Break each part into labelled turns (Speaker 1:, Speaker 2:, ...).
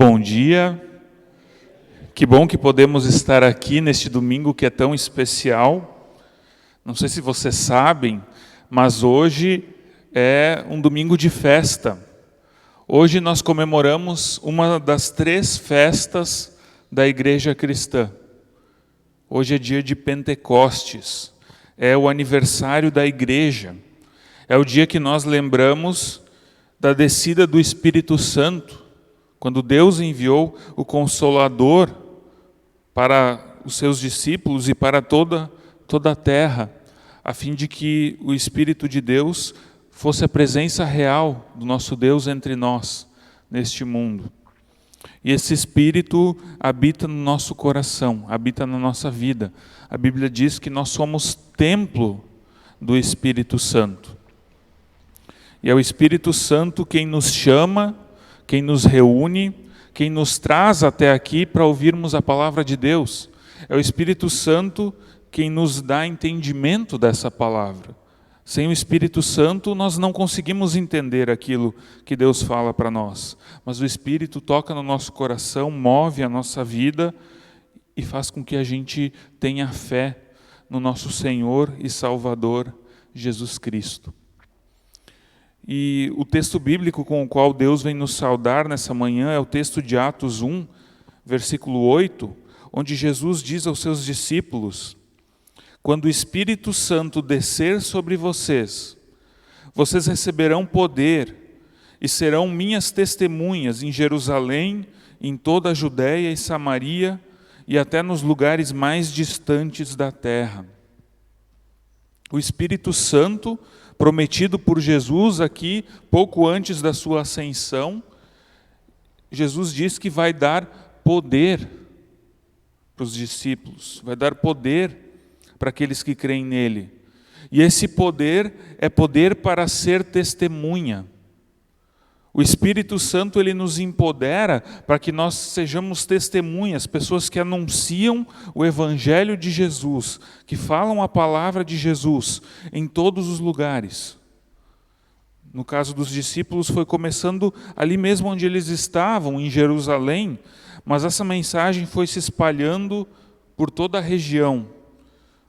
Speaker 1: Bom dia, que bom que podemos estar aqui neste domingo que é tão especial. Não sei se vocês sabem, mas hoje é um domingo de festa. Hoje nós comemoramos uma das 3 festas da igreja cristã. Hoje é dia de Pentecostes, é o aniversário da igreja. É o dia que nós lembramos da descida do Espírito Santo, quando Deus enviou o Consolador para os seus discípulos e para toda a terra, a fim de que o Espírito de Deus fosse a presença real do nosso Deus entre nós, neste mundo. E esse Espírito habita no nosso coração, habita na nossa vida. A Bíblia diz que nós somos templo do Espírito Santo. E é o Espírito Santo quem nos chama, quem nos reúne, quem nos traz até aqui para ouvirmos a palavra de Deus. É o Espírito Santo quem nos dá entendimento dessa palavra. Sem o Espírito Santo, nós não conseguimos entender aquilo que Deus fala para nós. Mas o Espírito toca no nosso coração, move a nossa vida e faz com que a gente tenha fé no nosso Senhor e Salvador, Jesus Cristo. E o texto bíblico com o qual Deus vem nos saudar nessa manhã é o texto de Atos 1, versículo 8, onde Jesus diz aos seus discípulos: quando o Espírito Santo descer sobre vocês, vocês receberão poder e serão minhas testemunhas em Jerusalém, em toda a Judéia e Samaria e até nos lugares mais distantes da terra. O Espírito Santo, prometido por Jesus aqui, pouco antes da sua ascensão, Jesus diz que vai dar poder para os discípulos, vai dar poder para aqueles que creem nele. E esse poder é poder para ser testemunha. O Espírito Santo, ele nos empodera para que nós sejamos testemunhas, pessoas que anunciam o Evangelho de Jesus, que falam a palavra de Jesus em todos os lugares. No caso dos discípulos, foi começando ali mesmo onde eles estavam, em Jerusalém, mas essa mensagem foi se espalhando por toda a região,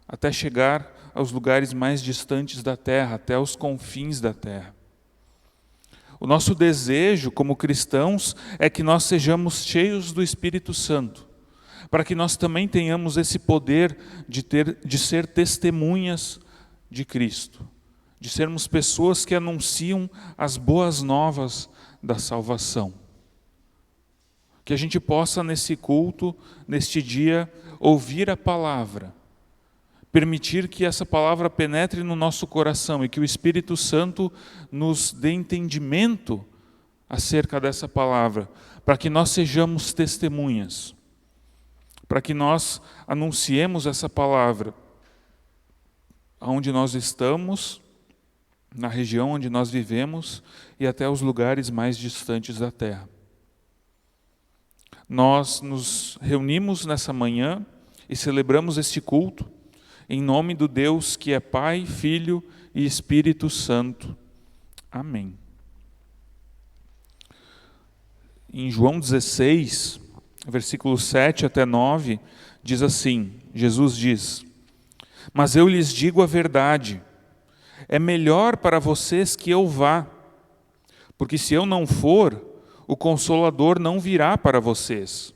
Speaker 1: até chegar aos lugares mais distantes da terra, até os confins da terra. O nosso desejo como cristãos é que nós sejamos cheios do Espírito Santo, para que nós também tenhamos esse poder de ser testemunhas de Cristo, de sermos pessoas que anunciam as boas novas da salvação. Que a gente possa nesse culto, neste dia, ouvir a palavra, permitir que essa palavra penetre no nosso coração e que o Espírito Santo nos dê entendimento acerca dessa palavra, para que nós sejamos testemunhas, para que nós anunciemos essa palavra aonde nós estamos, na região onde nós vivemos e até os lugares mais distantes da terra. Nós nos reunimos nessa manhã e celebramos este culto em nome do Deus que é Pai, Filho e Espírito Santo. Amém. Em João 16, versículos 7 até 9, diz assim, Jesus diz: mas eu lhes digo a verdade, é melhor para vocês que eu vá, porque se eu não for, o Consolador não virá para vocês.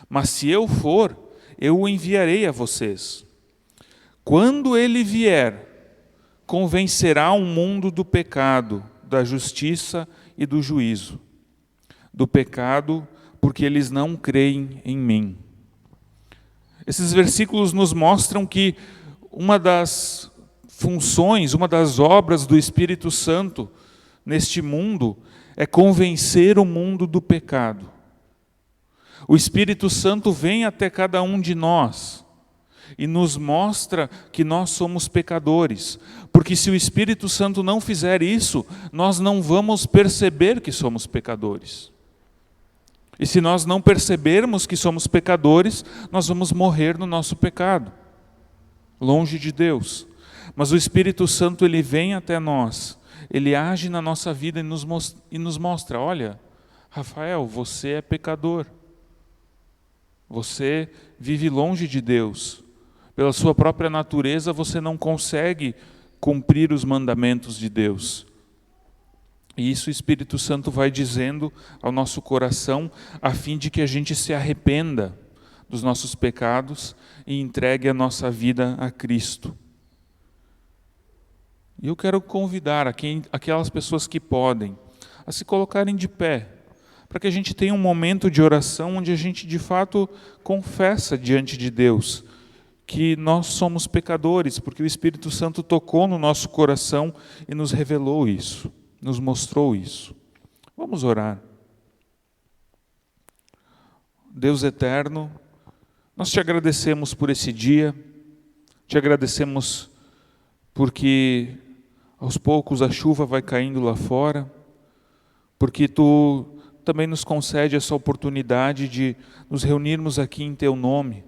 Speaker 1: Mas se eu for, eu o enviarei a vocês. Quando ele vier, convencerá o mundo do pecado, da justiça e do juízo. Do pecado, porque eles não creem em mim. Esses versículos nos mostram que uma das funções, uma das obras do Espírito Santo neste mundo é convencer o mundo do pecado. O Espírito Santo vem até cada um de nós e nos mostra que nós somos pecadores, porque se o Espírito Santo não fizer isso, nós não vamos perceber que somos pecadores. E se nós não percebermos que somos pecadores, nós vamos morrer no nosso pecado, longe de Deus. Mas o Espírito Santo, ele vem até nós, ele age na nossa vida e nos mostra, olha, Rafael, você é pecador. Você vive longe de Deus. Pela sua própria natureza, você não consegue cumprir os mandamentos de Deus. E isso o Espírito Santo vai dizendo ao nosso coração, a fim de que a gente se arrependa dos nossos pecados e entregue a nossa vida a Cristo. E eu quero convidar aquelas pessoas que podem a se colocarem de pé, para que a gente tenha um momento de oração onde a gente de fato confessa diante de Deus que nós somos pecadores, porque o Espírito Santo tocou no nosso coração e nos revelou isso, nos mostrou isso. Vamos orar. Deus eterno, nós te agradecemos por esse dia, te agradecemos porque aos poucos a chuva vai caindo lá fora, porque tu também nos concede essa oportunidade de nos reunirmos aqui em teu nome,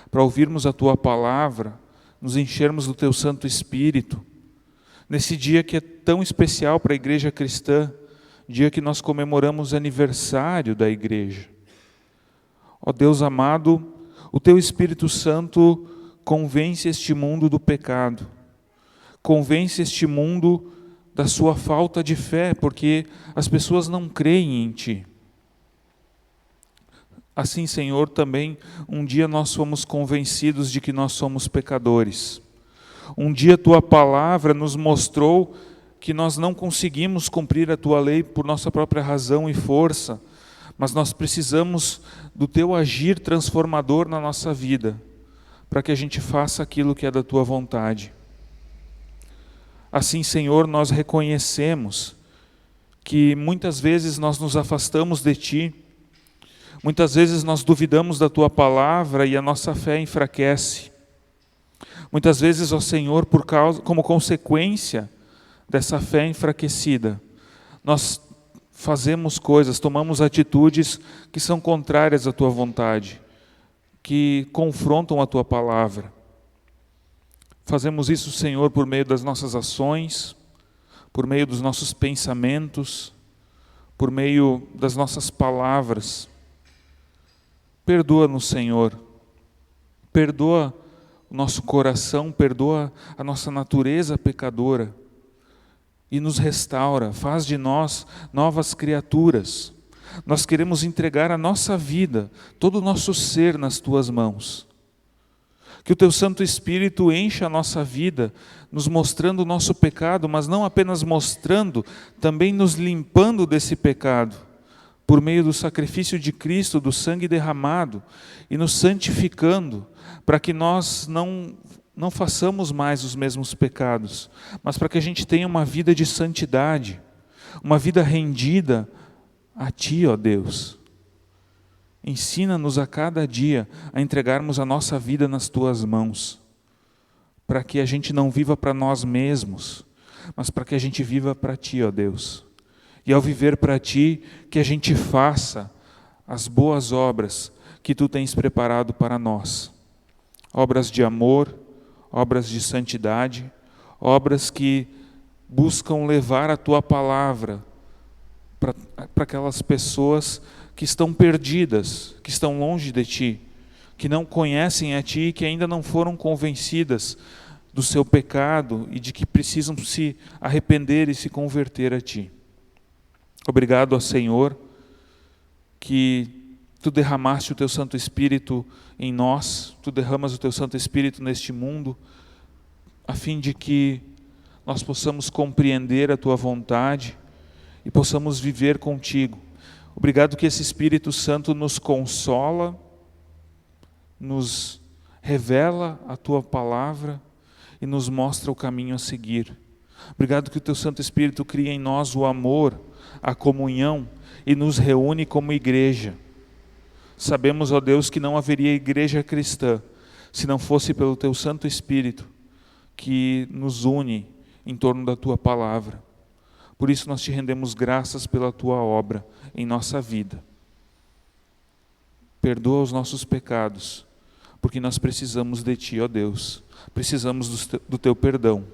Speaker 1: para ouvirmos a tua palavra, nos enchermos do teu Santo Espírito, nesse dia que é tão especial para a igreja cristã, dia que nós comemoramos o aniversário da igreja. Ó Deus amado, o teu Espírito Santo convence este mundo do pecado, convence este mundo da sua falta de fé, porque as pessoas não creem em ti. Assim, Senhor, também um dia nós fomos convencidos de que nós somos pecadores. Um dia tua palavra nos mostrou que nós não conseguimos cumprir a tua lei por nossa própria razão e força, mas nós precisamos do teu agir transformador na nossa vida, para que a gente faça aquilo que é da tua vontade. Assim, Senhor, nós reconhecemos que muitas vezes nós nos afastamos de ti, muitas vezes nós duvidamos da tua palavra e a nossa fé enfraquece. Muitas vezes, ó Senhor, como consequência dessa fé enfraquecida, nós fazemos coisas, tomamos atitudes que são contrárias à tua vontade, que confrontam a tua palavra. Fazemos isso, Senhor, por meio das nossas ações, por meio dos nossos pensamentos, por meio das nossas palavras. Perdoa-nos, Senhor. Perdoa o nosso coração, perdoa a nossa natureza pecadora e nos restaura, faz de nós novas criaturas. Nós queremos entregar a nossa vida, todo o nosso ser nas tuas mãos. Que o teu Santo Espírito encha a nossa vida, nos mostrando o nosso pecado, mas não apenas mostrando, também nos limpando desse pecado, por meio do sacrifício de Cristo, do sangue derramado, e nos santificando, para que nós não façamos mais os mesmos pecados, mas para que a gente tenha uma vida de santidade, uma vida rendida a Ti, ó Deus. Ensina-nos a cada dia a entregarmos a nossa vida nas Tuas mãos, para que a gente não viva para nós mesmos, mas para que a gente viva para Ti, ó Deus. E ao viver para Ti, que a gente faça as boas obras que Tu tens preparado para nós. Obras de amor, obras de santidade, obras que buscam levar a Tua palavra para aquelas pessoas que estão perdidas, que estão longe de Ti, que não conhecem a Ti e que ainda não foram convencidas do seu pecado e de que precisam se arrepender e se converter a Ti. Obrigado, ó Senhor, que Tu derramaste o Teu Santo Espírito em nós, Tu derramas o Teu Santo Espírito neste mundo, a fim de que nós possamos compreender a Tua vontade e possamos viver contigo. Obrigado que esse Espírito Santo nos consola, nos revela a Tua palavra e nos mostra o caminho a seguir. Obrigado que o Teu Santo Espírito cria em nós o amor, a comunhão e nos reúne como igreja. Sabemos, ó Deus, que não haveria igreja cristã se não fosse pelo Teu Santo Espírito que nos une em torno da Tua palavra. Por isso nós Te rendemos graças pela Tua obra em nossa vida. Perdoa os nossos pecados, porque nós precisamos de Ti, ó Deus. Precisamos do Teu perdão.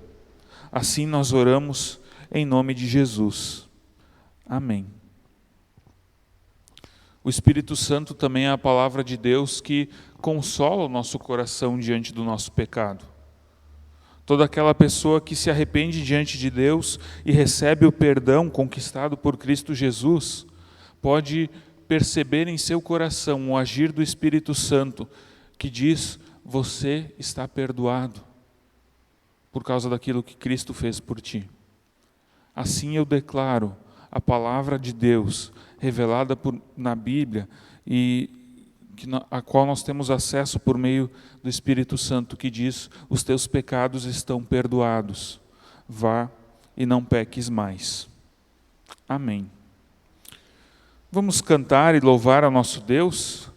Speaker 1: Assim nós oramos em nome de Jesus. Amém. O Espírito Santo também é a palavra de Deus que consola o nosso coração diante do nosso pecado. Toda aquela pessoa que se arrepende diante de Deus e recebe o perdão conquistado por Cristo Jesus, pode perceber em seu coração o agir do Espírito Santo, que diz: você está perdoado por causa daquilo que Cristo fez por ti. Assim eu declaro a palavra de Deus revelada na Bíblia e a qual nós temos acesso por meio do Espírito Santo, que diz: os teus pecados estão perdoados, vá e não peques mais. Amém. Vamos cantar e louvar ao nosso Deus.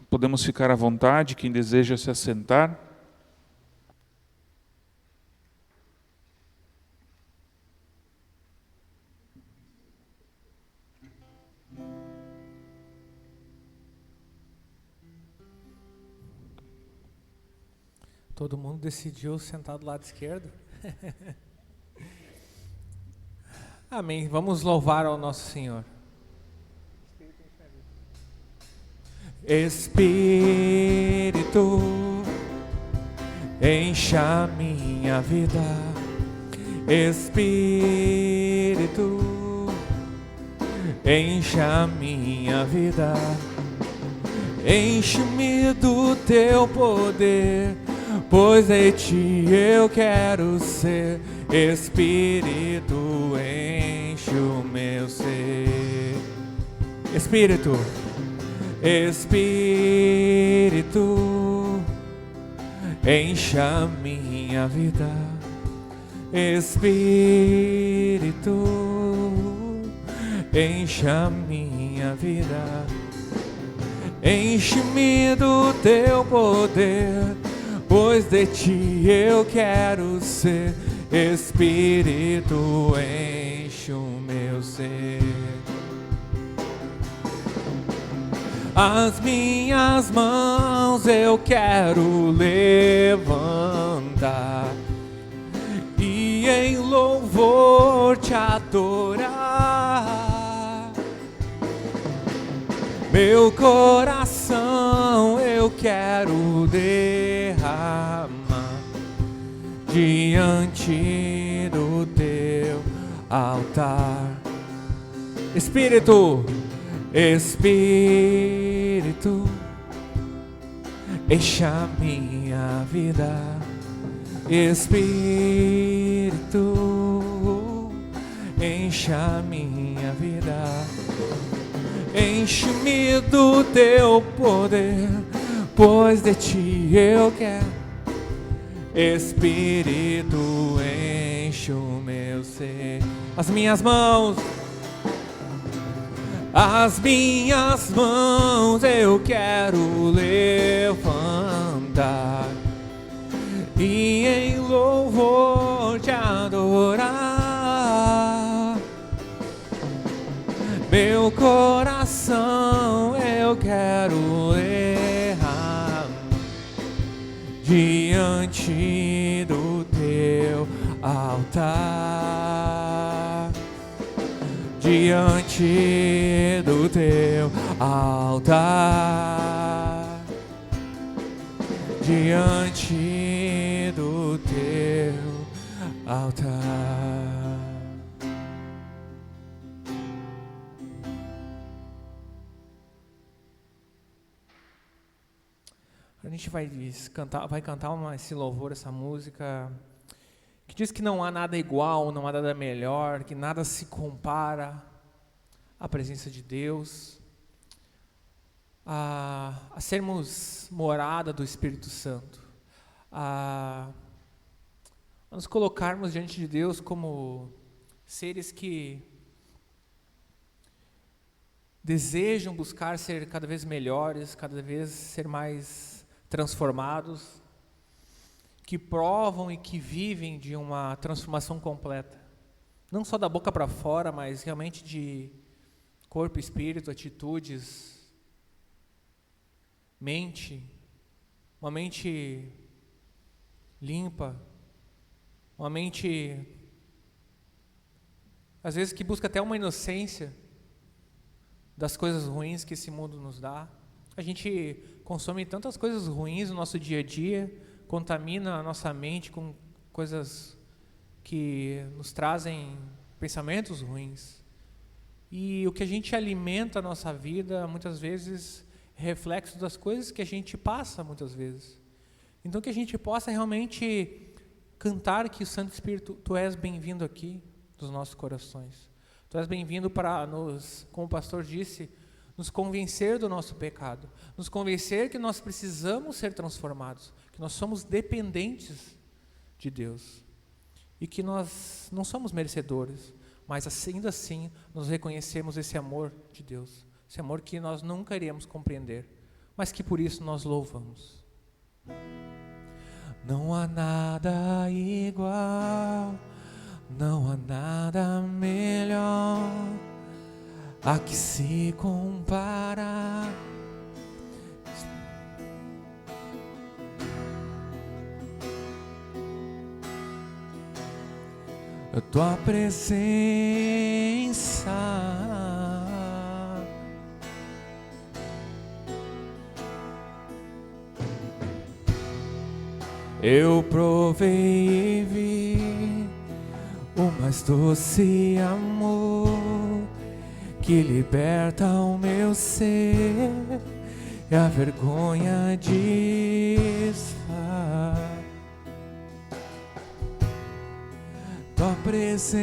Speaker 1: Podemos ficar à vontade, quem deseja se assentar.
Speaker 2: Todo mundo decidiu sentar do lado esquerdo? Amém. Vamos louvar ao nosso Senhor. Espírito, encha minha vida. Espírito, encha minha vida. Enche-me do teu poder, pois de ti eu quero ser. Espírito, enche o meu ser. Espírito, Espírito, encha minha vida. Espírito, encha minha vida. Enche-me do teu poder, pois de ti eu quero ser. Espírito, enche o meu ser. As minhas mãos eu quero levantar e em louvor te adorar. Meu coração eu quero derramar diante do teu altar. Espírito, Espírito, encha minha vida. Espírito, encha minha vida. Enche-me do teu poder, pois de ti eu quero. Espírito, enche o meu ser. As minhas mãos eu quero levantar e em louvor te adorar. Meu coração eu quero errar diante do teu altar. Diante do teu altar, diante do teu altar. A gente vai cantar esse louvor, essa música que diz que não há nada igual, não há nada melhor, que nada se compara à presença de Deus, a sermos morada do Espírito Santo, a nos colocarmos diante de Deus como seres que desejam buscar ser cada vez melhores, cada vez ser mais transformados, que provam e que vivem de uma transformação completa, não só da boca para fora, mas realmente de corpo, espírito, atitudes, mente, uma mente limpa, uma mente, às vezes, que busca até uma inocência das coisas ruins que esse mundo nos dá. A gente consome tantas coisas ruins no nosso dia a dia, contamina a nossa mente com coisas que nos trazem pensamentos ruins. E o que a gente alimenta a nossa vida, muitas vezes, é reflexo das coisas que a gente passa, muitas vezes. Então, que a gente possa realmente cantar que o Santo Espírito, Tu és bem-vindo aqui dos nossos corações. Tu és bem-vindo para nos, como o pastor disse, nos convencer do nosso pecado, nos convencer que nós precisamos ser transformados, que nós somos dependentes de Deus e que nós não somos merecedores, mas ainda assim nós reconhecemos esse amor de Deus, esse amor que nós nunca iremos compreender, mas que por isso nós louvamos. Não há nada igual, não há nada melhor a que se comparar. A Tua presença, eu provei e vi o mais doce amor que liberta o meu ser e a vergonha desfaz. Tua presença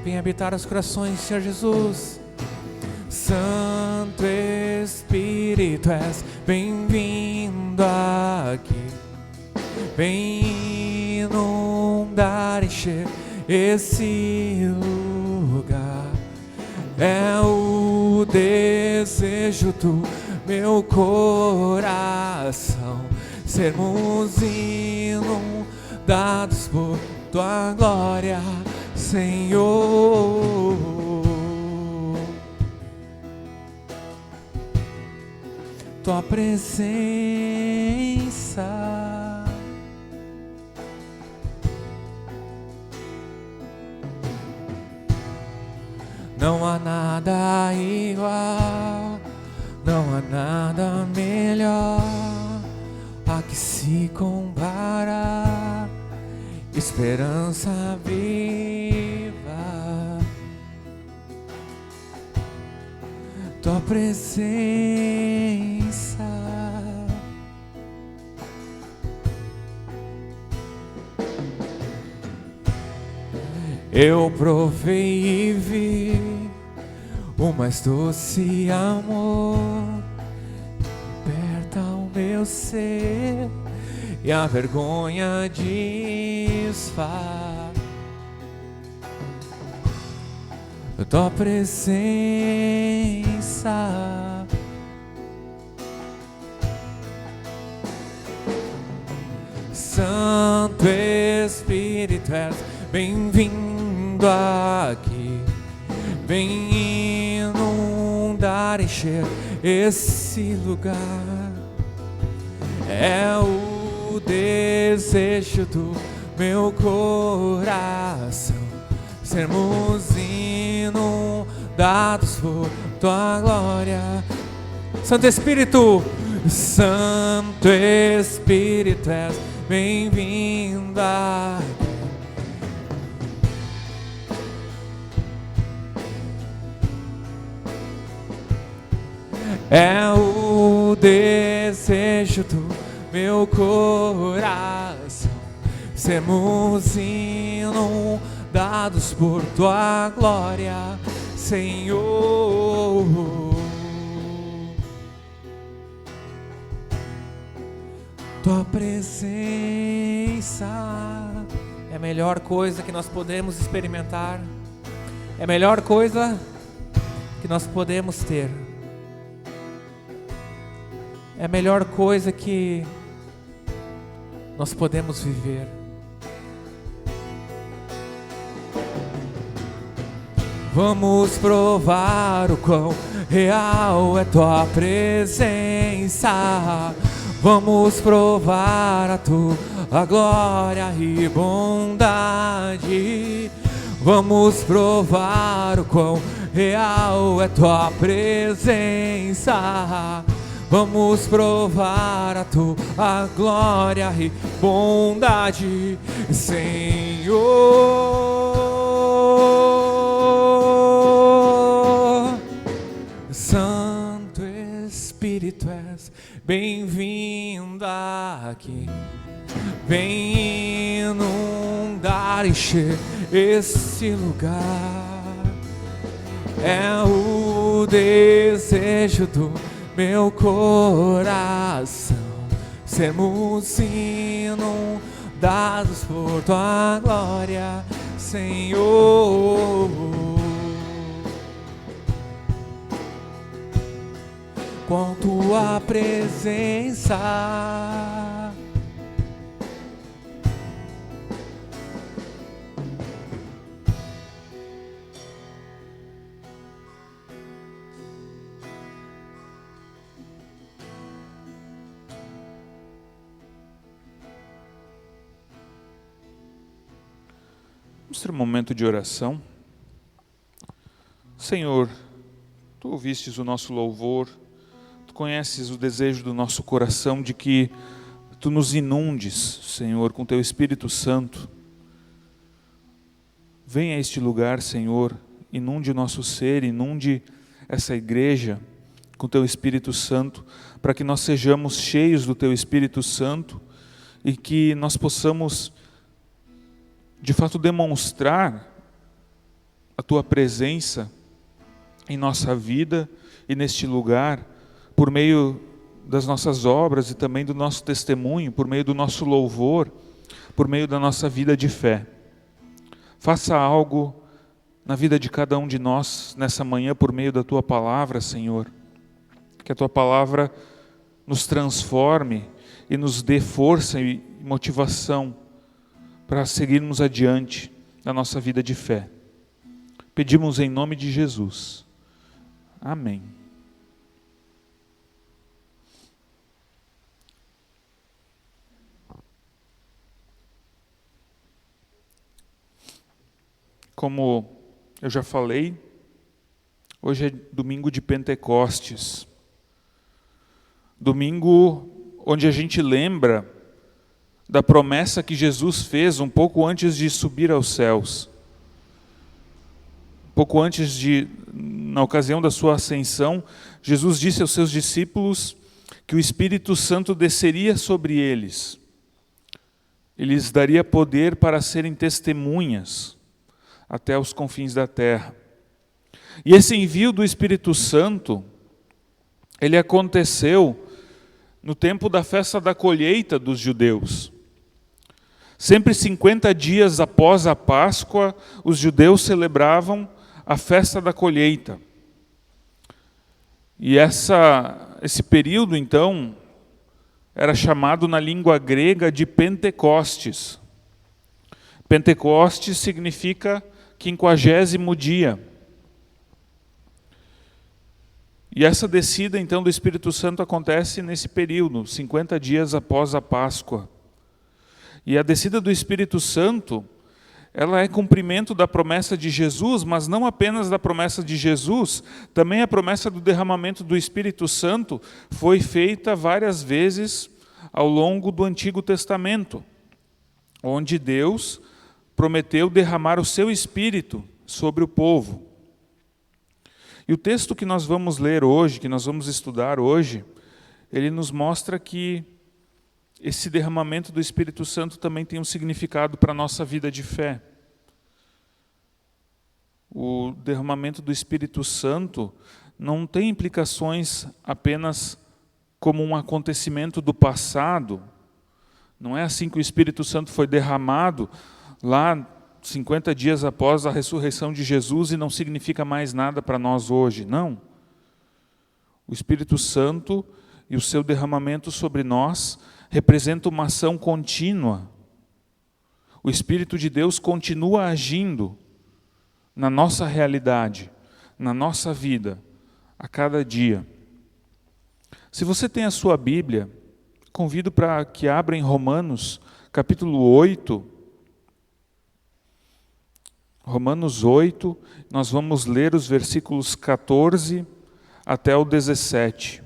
Speaker 2: vem habitar os corações, Senhor Jesus. Santo Espírito, és bem-vindo aqui. Vem inundar, encher esse lugar. É o desejo do meu coração, sermos inundados por Tua glória, Senhor. Tua presença, não há nada igual, não há nada melhor a que se compara, esperança viva. Tua presença, eu provei e vi o mais doce amor, liberta o meu ser e a vergonha desfaz. Tua presença, Santo Espírito, és bem-vindo aqui. Vem inundar, encher esse lugar. É o desejo do meu coração, sermos inundados por Tua glória. Santo Espírito, Santo Espírito, és bem-vindo aqui. É o desejo do meu coração, sermos inundados por Tua glória, Senhor. Tua presença é a melhor coisa que nós podemos experimentar, é a melhor coisa que nós podemos ter. É a melhor coisa que nós podemos viver. Vamos provar o quão real é Tua presença. Vamos provar a Tua glória e bondade. Vamos provar o quão real é tua presença. Vamos provar a tua glória e bondade, Senhor. Santo Espírito, és bem-vindo aqui. Vem inundar, encher esse lugar. É o desejo do meu coração, sermos inundados por tua glória, Senhor. Com tua presença,
Speaker 1: vamos ter um momento de oração. Senhor, Tu ouvistes o nosso louvor, Tu conheces o desejo do nosso coração de que Tu nos inundes, Senhor, com Teu Espírito Santo. Venha a este lugar, Senhor, inunde o nosso ser, inunde essa igreja com Teu Espírito Santo, para que nós sejamos cheios do Teu Espírito Santo e que nós possamos de fato demonstrar a Tua presença em nossa vida e neste lugar, por meio das nossas obras e também do nosso testemunho, por meio do nosso louvor, por meio da nossa vida de fé. Faça algo na vida de cada um de nós nessa manhã por meio da Tua palavra, Senhor. Que a Tua palavra nos transforme e nos dê força e motivação para seguirmos adiante na nossa vida de fé. Pedimos em nome de Jesus. Amém. Como eu já falei, hoje é domingo de Pentecostes. Domingo onde a gente lembra da promessa que Jesus fez um pouco antes de subir aos céus. Pouco antes na ocasião da sua ascensão, Jesus disse aos seus discípulos que o Espírito Santo desceria sobre eles. Ele lhes daria poder para serem testemunhas até os confins da terra. E esse envio do Espírito Santo, ele aconteceu no tempo da festa da colheita dos judeus. Sempre 50 dias após a Páscoa, os judeus celebravam a festa da colheita. E esse período, então, era chamado na língua grega de Pentecostes. Pentecostes significa 50º dia. E essa descida, então, do Espírito Santo acontece nesse período, 50 dias após a Páscoa. E a descida do Espírito Santo, ela é cumprimento da promessa de Jesus, mas não apenas da promessa de Jesus, também a promessa do derramamento do Espírito Santo foi feita várias vezes ao longo do Antigo Testamento, onde Deus prometeu derramar o seu Espírito sobre o povo. E o texto que nós vamos ler hoje, que nós vamos estudar hoje, ele nos mostra que esse derramamento do Espírito Santo também tem um significado para a nossa vida de fé. O derramamento do Espírito Santo não tem implicações apenas como um acontecimento do passado. Não é assim que o Espírito Santo foi derramado lá 50 dias após a ressurreição de Jesus e não significa mais nada para nós hoje. Não. O Espírito Santo e o seu derramamento sobre nós representa uma ação contínua. O Espírito de Deus continua agindo na nossa realidade, na nossa vida, a cada dia. Se você tem a sua Bíblia, convido para que abra em Romanos, capítulo 8, Romanos 8, nós vamos ler os versículos 14 até o 17.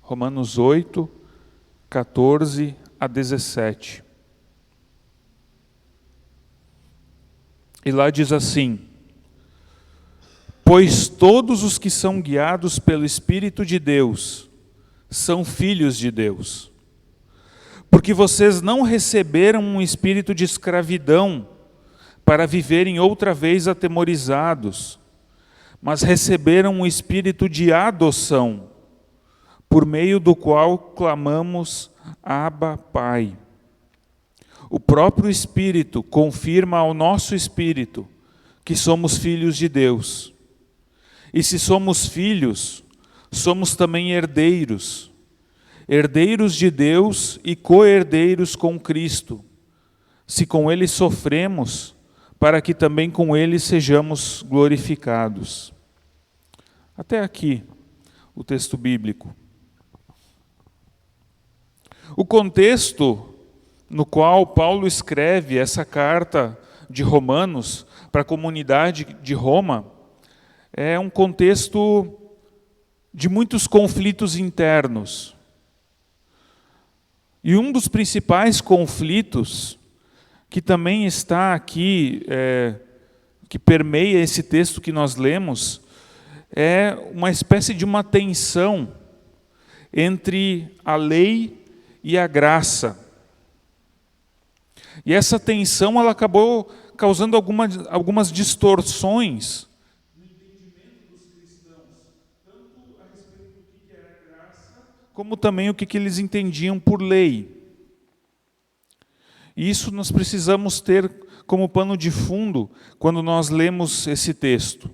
Speaker 1: Romanos 8, 14 a 17. E lá diz assim: pois todos os que são guiados pelo Espírito de Deus são filhos de Deus. Porque vocês não receberam um espírito de escravidão para viverem outra vez atemorizados, mas receberam um espírito de adoção, por meio do qual clamamos: Abba, Pai. O próprio Espírito confirma ao nosso espírito que somos filhos de Deus. E se somos filhos, somos também herdeiros, herdeiros de Deus e co-herdeiros com Cristo, se com Ele sofremos, para que também com Ele sejamos glorificados. Até aqui o texto bíblico. O contexto no qual Paulo escreve essa carta de Romanos para a comunidade de Roma é um contexto de muitos conflitos internos. E um dos principais conflitos, que também está aqui, que permeia esse texto que nós lemos, é uma espécie de uma tensão entre a lei e a graça. E essa tensão ela acabou causando algumas distorções no entendimento dos cristãos, tanto a respeito do que era graça, como também o que eles entendiam por lei. E isso nós precisamos ter como pano de fundo quando nós lemos esse texto.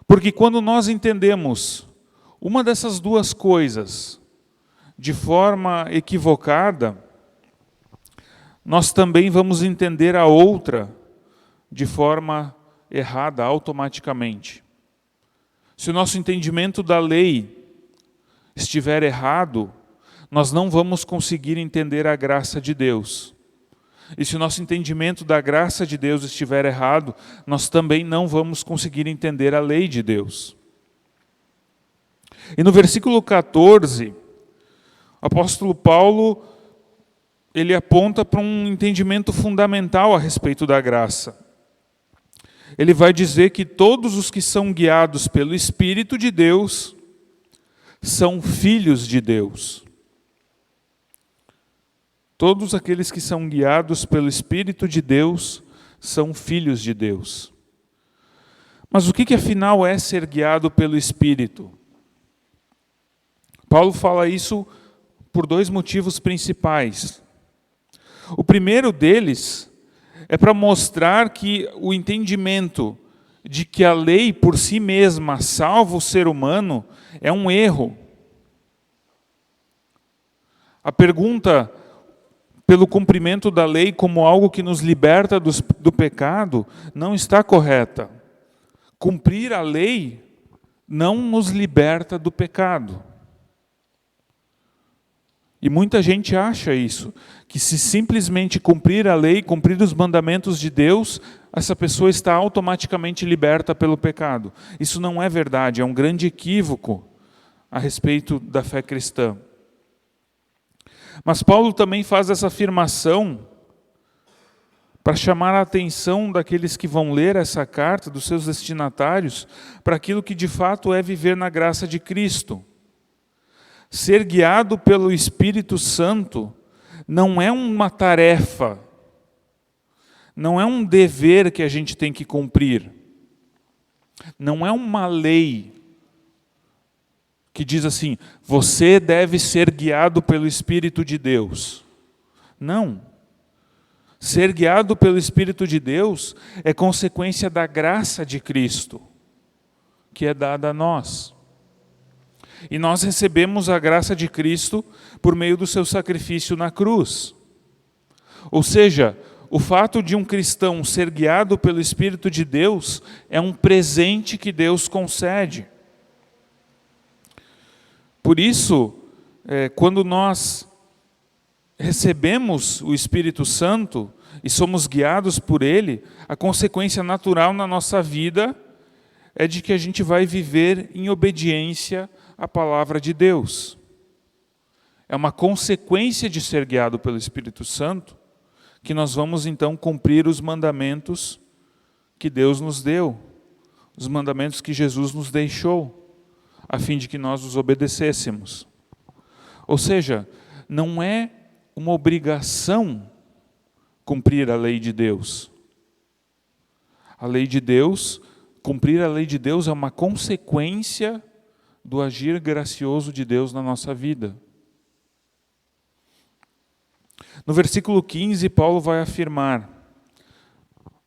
Speaker 1: Porque quando nós entendemos uma dessas duas coisas de forma equivocada, nós também vamos entender a outra de forma errada automaticamente. Se o nosso entendimento da lei estiver errado, nós não vamos conseguir entender a graça de Deus. E se o nosso entendimento da graça de Deus estiver errado, nós também não vamos conseguir entender a lei de Deus. E no versículo 14, o apóstolo Paulo ele aponta para um entendimento fundamental a respeito da graça. Ele vai dizer que todos os que são guiados pelo Espírito de Deus são filhos de Deus. Todos aqueles que são guiados pelo Espírito de Deus são filhos de Deus. Mas o que afinal é ser guiado pelo Espírito? Paulo fala isso por dois motivos principais. O primeiro deles é para mostrar que o entendimento de que a lei por si mesma salva o ser humano é um erro. A pergunta pelo cumprimento da lei como algo que nos liberta do pecado não está correta. Cumprir a lei não nos liberta do pecado. E muita gente acha isso, que se simplesmente cumprir a lei, cumprir os mandamentos de Deus, essa pessoa está automaticamente liberta pelo pecado. Isso não é verdade, é um grande equívoco a respeito da fé cristã. Mas Paulo também faz essa afirmação para chamar a atenção daqueles que vão ler essa carta, dos seus destinatários, para aquilo que de fato é viver na graça de Cristo. Ser guiado pelo Espírito Santo não é uma tarefa, não é um dever que a gente tem que cumprir, não é uma lei que diz assim, você deve ser guiado pelo Espírito de Deus. Não. Ser guiado pelo Espírito de Deus é consequência da graça de Cristo, que é dada a nós. E nós recebemos a graça de Cristo por meio do seu sacrifício na cruz. Ou seja, o fato de um cristão ser guiado pelo Espírito de Deus é um presente que Deus concede. Por isso, quando nós recebemos o Espírito Santo e somos guiados por Ele, a consequência natural na nossa vida é de que a gente vai viver em obediência à palavra de Deus. É uma consequência de ser guiado pelo Espírito Santo que nós vamos então cumprir os mandamentos que Deus nos deu, os mandamentos que Jesus nos deixou, a fim de que nós os obedecêssemos. Ou seja, não é uma obrigação cumprir a lei de Deus. A lei de Deus, cumprir a lei de Deus é uma consequência do agir gracioso de Deus na nossa vida. No versículo 15, Paulo vai afirmar: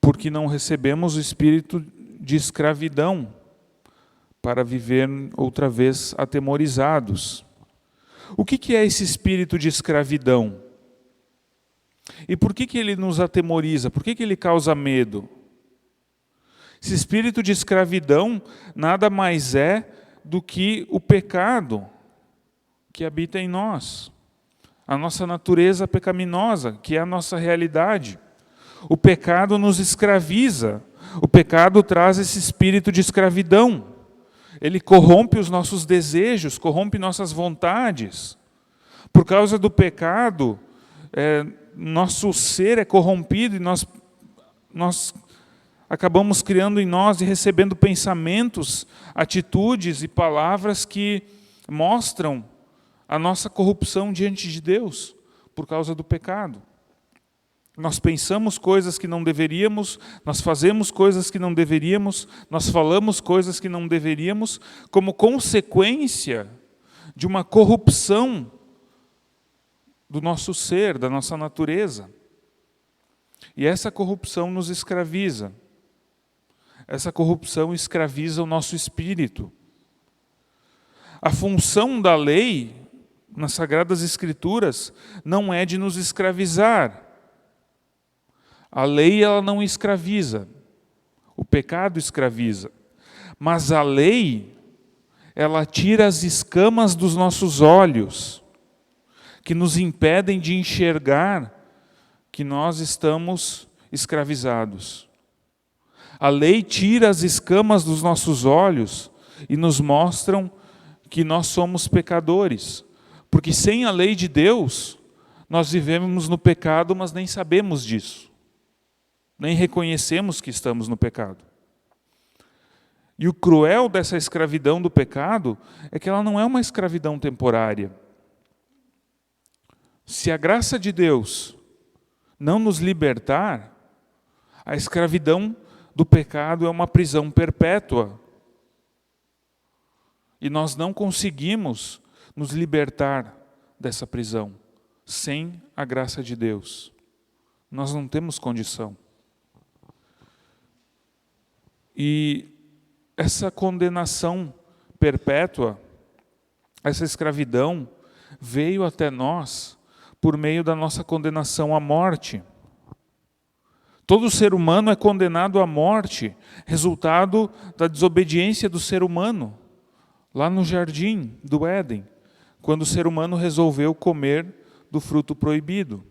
Speaker 1: porque não recebemos o espírito de escravidão para viver outra vez atemorizados. O que é esse espírito de escravidão? E por que ele nos atemoriza? Por que ele causa medo? Esse espírito de escravidão nada mais é do que o pecado que habita em nós. A nossa natureza pecaminosa, que é a nossa realidade. O pecado nos escraviza. O pecado traz esse espírito de escravidão. Ele corrompe os nossos desejos, corrompe nossas vontades. Por causa do pecado, nosso ser é corrompido e nós acabamos criando em nós e recebendo pensamentos, atitudes e palavras que mostram a nossa corrupção diante de Deus por causa do pecado. Nós pensamos coisas que não deveríamos, nós fazemos coisas que não deveríamos, nós falamos coisas que não deveríamos, como consequência de uma corrupção do nosso ser, da nossa natureza. E essa corrupção nos escraviza. Essa corrupção escraviza o nosso espírito. A função da lei nas Sagradas Escrituras não é de nos escravizar. A lei ela não escraviza. O pecado escraviza. Mas a lei, ela tira as escamas dos nossos olhos, que nos impedem de enxergar que nós estamos escravizados. A lei tira as escamas dos nossos olhos e nos mostram que nós somos pecadores. Porque sem a lei de Deus, nós vivemos no pecado, mas nem sabemos disso. Nem reconhecemos que estamos no pecado. E o cruel dessa escravidão do pecado é que ela não é uma escravidão temporária. Se a graça de Deus não nos libertar, a escravidão do pecado é uma prisão perpétua. E nós não conseguimos nos libertar dessa prisão sem a graça de Deus. Nós não temos condição. E essa condenação perpétua, essa escravidão, veio até nós por meio da nossa condenação à morte. Todo ser humano é condenado à morte, resultado da desobediência do ser humano, lá no jardim do Éden, quando o ser humano resolveu comer do fruto proibido.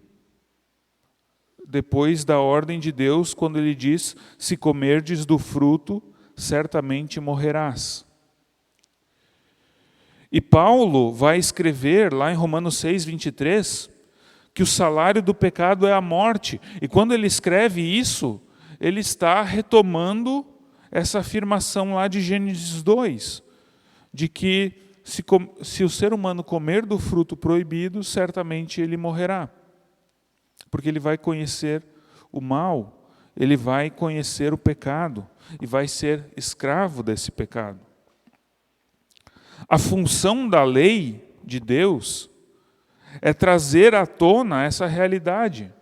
Speaker 1: Depois da ordem de Deus, quando ele diz: se comerdes do fruto, certamente morrerás. E Paulo vai escrever lá em Romanos 6, 23, que o salário do pecado é a morte. E quando ele escreve isso, ele está retomando essa afirmação lá de Gênesis 2, de que se o ser humano comer do fruto proibido, certamente ele morrerá. Porque ele vai conhecer o mal, ele vai conhecer o pecado e vai ser escravo desse pecado. A função da lei de Deus é trazer à tona essa realidade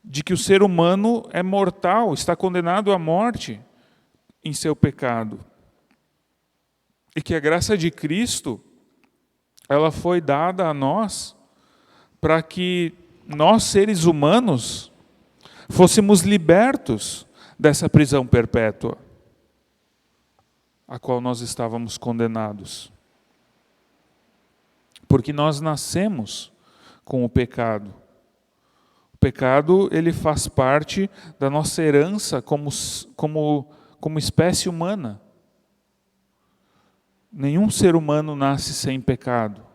Speaker 1: de que o ser humano é mortal, está condenado à morte em seu pecado. E que a graça de Cristo, ela foi dada a nós para que nós, seres humanos, fôssemos libertos dessa prisão perpétua a qual nós estávamos condenados. Porque nós nascemos com o pecado. pecado, ele faz parte da nossa herança como espécie humana. Nenhum ser humano nasce sem pecado,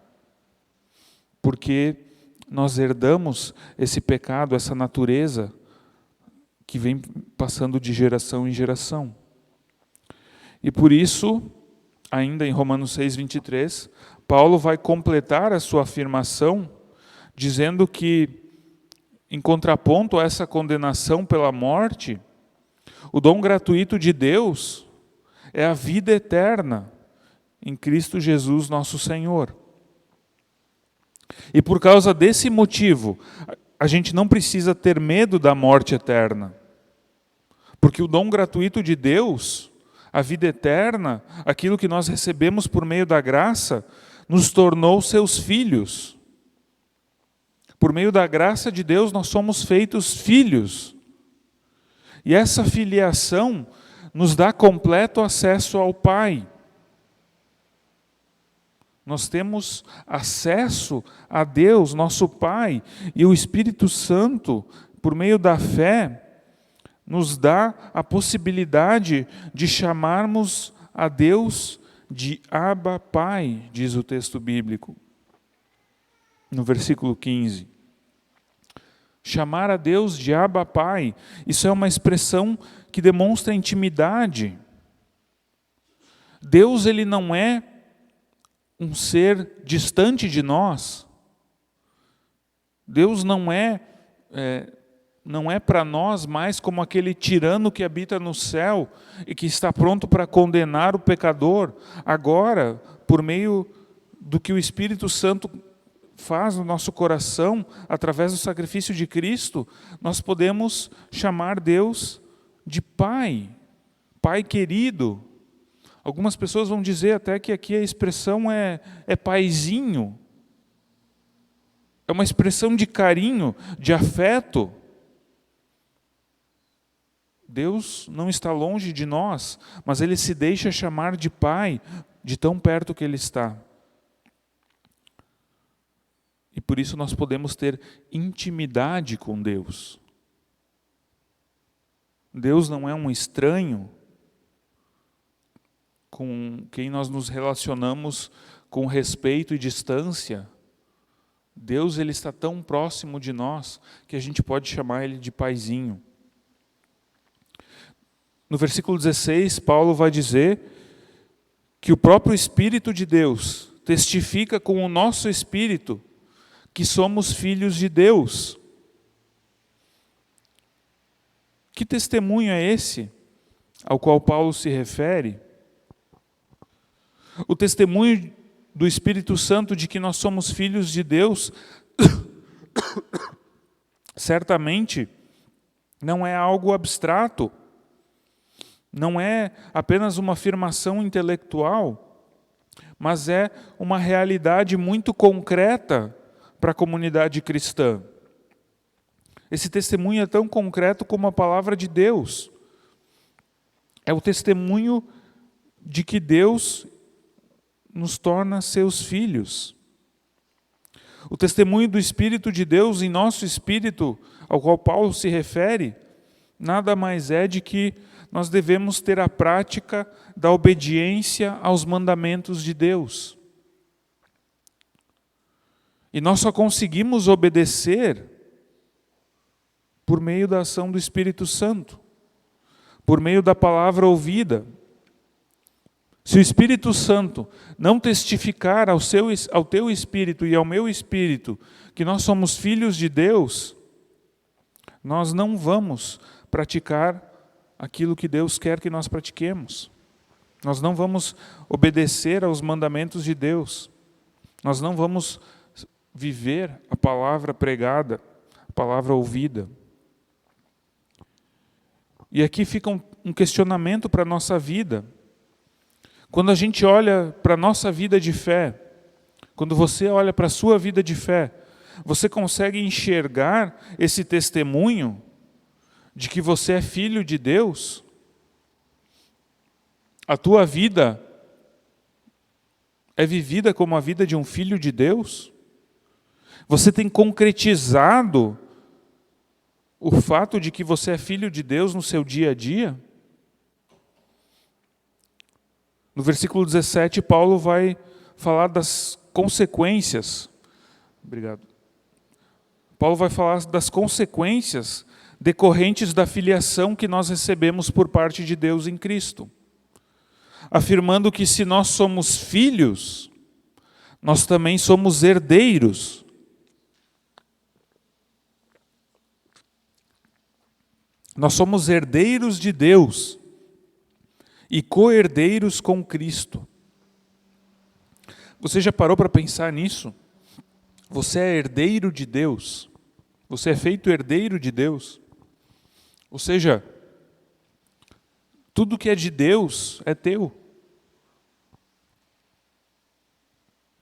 Speaker 1: porque nós herdamos esse pecado, essa natureza que vem passando de geração em geração. E por isso, ainda em Romanos 6:23, Paulo vai completar a sua afirmação dizendo que, em contraponto a essa condenação pela morte, o dom gratuito de Deus é a vida eterna em Cristo Jesus, nosso Senhor. E por causa desse motivo, a gente não precisa ter medo da morte eterna. Porque o dom gratuito de Deus, a vida eterna, aquilo que nós recebemos por meio da graça, nos tornou seus filhos. Por meio da graça de Deus, nós somos feitos filhos. E essa filiação nos dá completo acesso ao Pai. Nós temos acesso a Deus, nosso Pai, e o Espírito Santo, por meio da fé, nos dá a possibilidade de chamarmos a Deus de Abba Pai, diz o texto bíblico, no versículo 15. Chamar a Deus de Abba Pai, isso é uma expressão que demonstra intimidade. Deus, ele não é um ser distante de nós. Deus não é para nós mais como aquele tirano que habita no céu e que está pronto para condenar o pecador. Agora, por meio do que o Espírito Santo faz no nosso coração, através do sacrifício de Cristo, nós podemos chamar Deus de Pai, Pai querido. Algumas pessoas vão dizer até que aqui a expressão é paizinho. É uma expressão de carinho, de afeto. Deus não está longe de nós, mas Ele se deixa chamar de Pai, de tão perto que Ele está. E por isso nós podemos ter intimidade com Deus. Deus não é um estranho com quem nós nos relacionamos com respeito e distância. Deus, ele está tão próximo de nós que a gente pode chamar ele de paizinho. No versículo 16, Paulo vai dizer que o próprio Espírito de Deus testifica com o nosso espírito que somos filhos de Deus. Que testemunho é esse ao qual Paulo se refere? O testemunho do Espírito Santo de que nós somos filhos de Deus, certamente não é algo abstrato, não é apenas uma afirmação intelectual, mas é uma realidade muito concreta para a comunidade cristã. Esse testemunho é tão concreto como a palavra de Deus. É o testemunho de que Deus nos torna seus filhos. O testemunho do Espírito de Deus em nosso espírito, ao qual Paulo se refere, nada mais é de que nós devemos ter a prática da obediência aos mandamentos de Deus. E nós só conseguimos obedecer por meio da ação do Espírito Santo, por meio da palavra ouvida. Se o Espírito Santo não testificar ao teu espírito e ao meu espírito que nós somos filhos de Deus, nós não vamos praticar aquilo que Deus quer que nós pratiquemos. Nós não vamos obedecer aos mandamentos de Deus. Nós não vamos viver a palavra pregada, a palavra ouvida. E aqui fica um questionamento para a nossa vida. Quando a gente olha para a nossa vida de fé, quando você olha para a sua vida de fé, você consegue enxergar esse testemunho de que você é filho de Deus? A tua vida é vivida como a vida de um filho de Deus? Você tem concretizado o fato de que você é filho de Deus no seu dia a dia? No versículo 17, Paulo vai falar das consequências. Obrigado. Paulo vai falar das consequências decorrentes da filiação que nós recebemos por parte de Deus em Cristo, afirmando que se nós somos filhos, nós também somos herdeiros. Nós somos herdeiros de Deus e co-herdeiros com Cristo. Você já parou para pensar nisso? Você é herdeiro de Deus. Você é feito herdeiro de Deus. Ou seja, tudo que é de Deus é teu.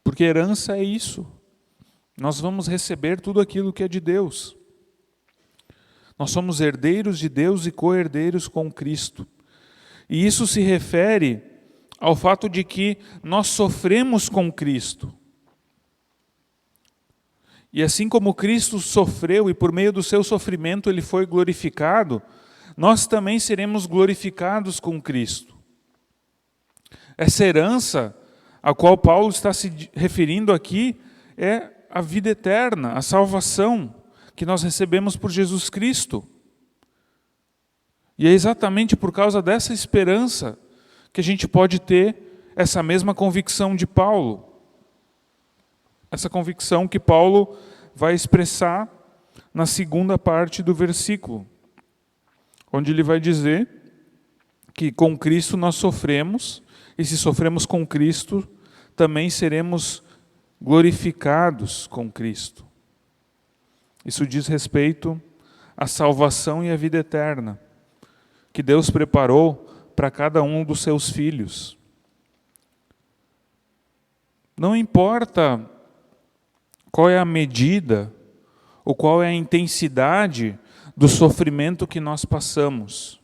Speaker 1: Porque herança é isso. Nós vamos receber tudo aquilo que é de Deus. Nós somos herdeiros de Deus e co-herdeiros com Cristo. E isso se refere ao fato de que nós sofremos com Cristo. E assim como Cristo sofreu e por meio do seu sofrimento ele foi glorificado, nós também seremos glorificados com Cristo. Essa herança a qual Paulo está se referindo aqui é a vida eterna, a salvação que nós recebemos por Jesus Cristo. E é exatamente por causa dessa esperança que a gente pode ter essa mesma convicção de Paulo. Essa convicção que Paulo vai expressar na segunda parte do versículo, onde ele vai dizer que com Cristo nós sofremos, e se sofremos com Cristo, também seremos glorificados com Cristo. Isso diz respeito à salvação e à vida eterna, que Deus preparou para cada um dos seus filhos. Não importa qual é a medida ou qual é a intensidade do sofrimento que nós passamos.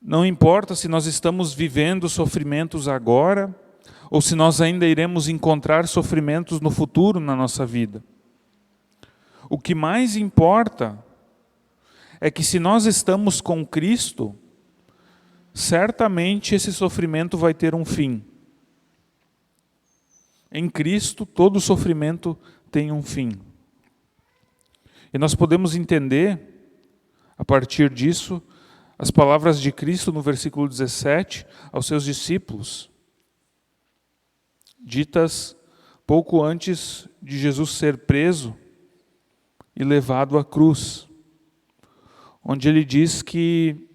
Speaker 1: Não importa se nós estamos vivendo sofrimentos agora ou se nós ainda iremos encontrar sofrimentos no futuro na nossa vida. O que mais importa é que se nós estamos com Cristo, certamente esse sofrimento vai ter um fim. Em Cristo, todo sofrimento tem um fim. E nós podemos entender, a partir disso, as palavras de Cristo no versículo 17, aos seus discípulos, ditas pouco antes de Jesus ser preso e levado à cruz, onde ele diz que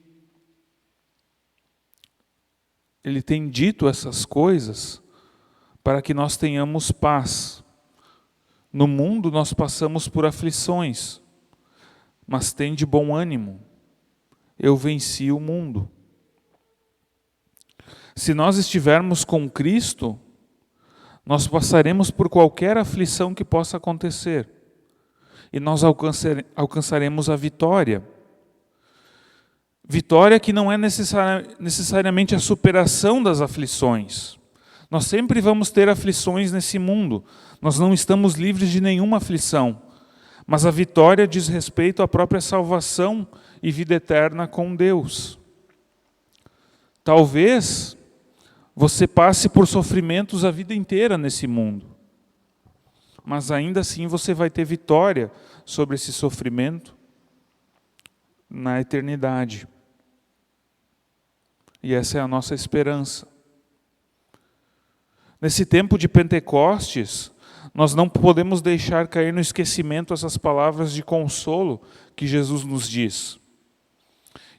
Speaker 1: ele tem dito essas coisas para que nós tenhamos paz. No mundo nós passamos por aflições, mas tende bom ânimo. Eu venci o mundo. Se nós estivermos com Cristo, nós passaremos por qualquer aflição que possa acontecer. E nós alcançaremos a vitória. Vitória que não é necessariamente a superação das aflições. Nós sempre vamos ter aflições nesse mundo. Nós não estamos livres de nenhuma aflição. Mas a vitória diz respeito à própria salvação e vida eterna com Deus. Talvez você passe por sofrimentos a vida inteira nesse mundo. Mas ainda assim você vai ter vitória sobre esse sofrimento na eternidade. E essa é a nossa esperança. Nesse tempo de Pentecostes, nós não podemos deixar cair no esquecimento essas palavras de consolo que Jesus nos diz.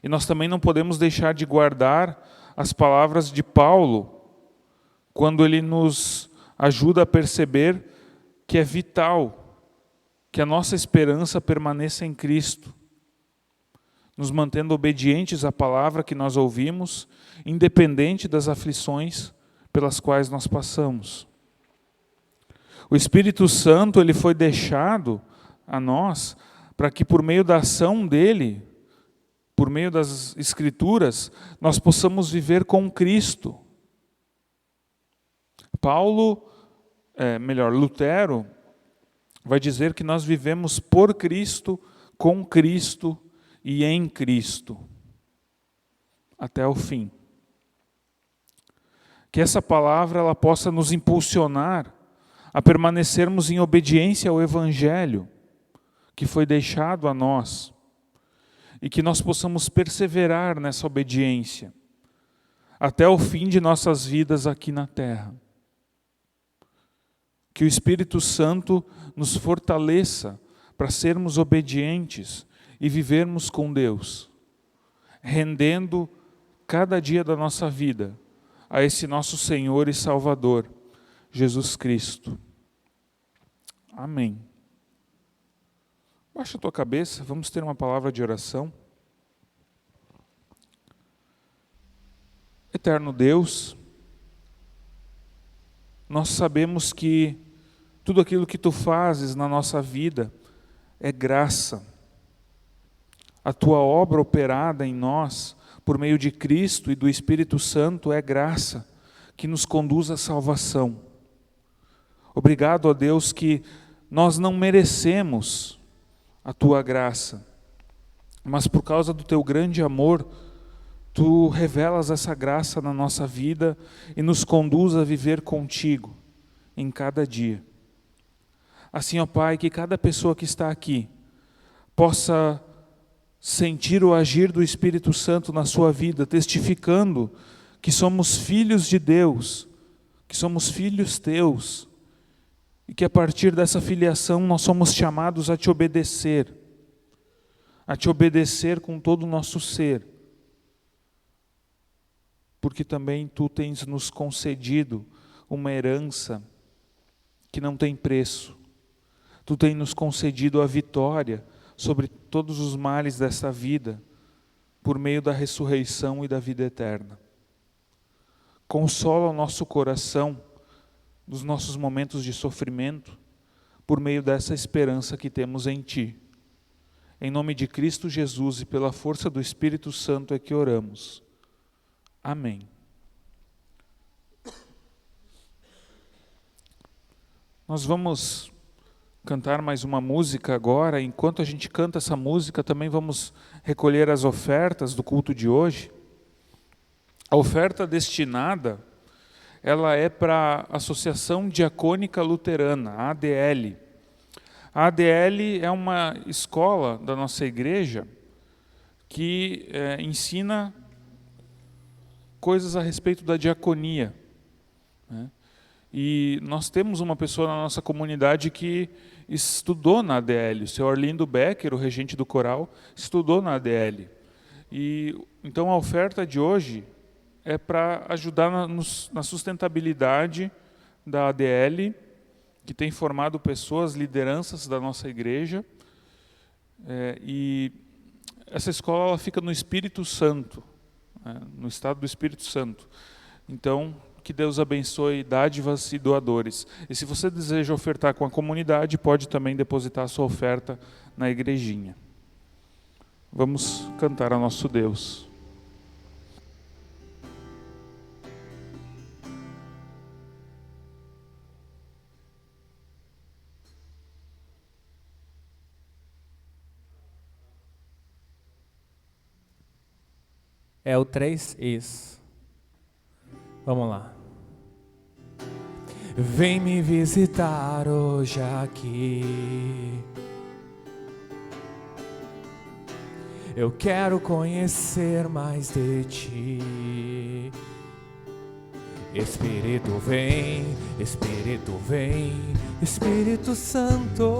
Speaker 1: E nós também não podemos deixar de guardar as palavras de Paulo, quando ele nos ajuda a perceber que é vital que a nossa esperança permaneça em Cristo, nos mantendo obedientes à palavra que nós ouvimos, independente das aflições pelas quais nós passamos. O Espírito Santo ele foi deixado a nós para que por meio da ação dele, por meio das Escrituras, nós possamos viver com Cristo. Lutero vai dizer que nós vivemos por Cristo, com Cristo e em Cristo, até o fim. Que essa palavra ela possa nos impulsionar a permanecermos em obediência ao Evangelho que foi deixado a nós, e que nós possamos perseverar nessa obediência até o fim de nossas vidas aqui na terra. Que o Espírito Santo nos fortaleça para sermos obedientes e vivermos com Deus, rendendo cada dia da nossa vida a esse nosso Senhor e Salvador, Jesus Cristo. Amém. Baixa a tua cabeça, vamos ter uma palavra de oração. Eterno Deus, nós sabemos que tudo aquilo que Tu fazes na nossa vida é graça. A Tua obra operada em nós, por meio de Cristo e do Espírito Santo, é graça que nos conduz à salvação. Obrigado, ó Deus, que nós não merecemos a Tua graça, mas por causa do Teu grande amor, Tu revelas essa graça na nossa vida e nos conduz a viver contigo em cada dia. Assim, ó Pai, que cada pessoa que está aqui possa sentir o agir do Espírito Santo na sua vida, testificando que somos filhos de Deus, que somos filhos Teus, e que a partir dessa filiação nós somos chamados a Te obedecer com todo o nosso ser, porque também Tu tens nos concedido uma herança que não tem preço. Tu tens nos concedido a vitória sobre todos os males dessa vida, por meio da ressurreição e da vida eterna. Consola o nosso coração dos nossos momentos de sofrimento, por meio dessa esperança que temos em Ti. Em nome de Cristo Jesus e pela força do Espírito Santo é que oramos. Amém. Nós vamos cantar mais uma música agora. Enquanto a gente canta essa música, também vamos recolher as ofertas do culto de hoje. A oferta destinada, ela é para a Associação Diacônica Luterana, a ADL. A ADL é uma escola da nossa igreja que ensina coisas a respeito da diaconia, né? E nós temos uma pessoa na nossa comunidade que estudou na ADL, o Sr. Arlindo Becker, o regente do coral, estudou na ADL. E então a oferta de hoje é para ajudar na sustentabilidade da ADL, que tem formado pessoas, lideranças da nossa igreja. E essa escola ela fica no Espírito Santo, no estado do Espírito Santo. Então, que Deus abençoe dádivas e doadores. E se você deseja ofertar com a comunidade, pode também depositar a sua oferta na igrejinha. Vamos cantar a nosso Deus.
Speaker 2: É o 3, isso. Vamos lá. Vem me visitar hoje aqui. Eu quero conhecer mais de Ti. Espírito vem, Espírito vem, Espírito Santo.